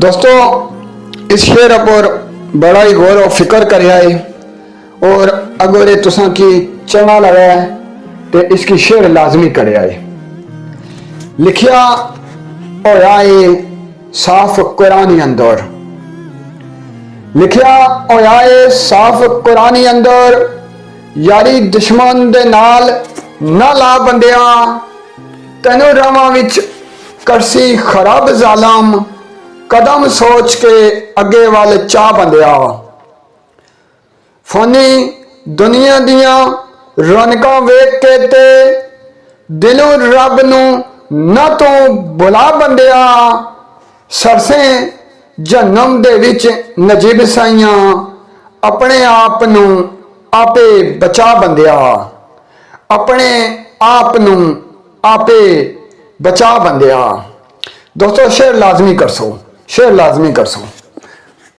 दोस्तों इस शेर पर बड़ा ही गौर और फिक्र करया है और अगर ये तुसा की चंगा लगा है तो इसकी शेर लाजमी करया है। लिखिया होया है साफ कुरानी अंदर, लिखिया होया है साफ कुरानी अंदर, यारी दुश्मन दे नाल ना ला बंदिया, तेनों रावां विच करसी खराब जालम, कदम सोच के अगे वाल चा बंदिया। फानी दुनिया दियां रौनकां वेख के ते दिलों रब नूं ना तो बुला बंदिया, सरसे जन्म दे विच नजीब साइयां, अपने आप नूं आपे बचा बंदिया, अपने आप नूं आपे बचा बंदिया। दोस्तों शेर लाजमी कर सो, शेर लाजमी कर सो।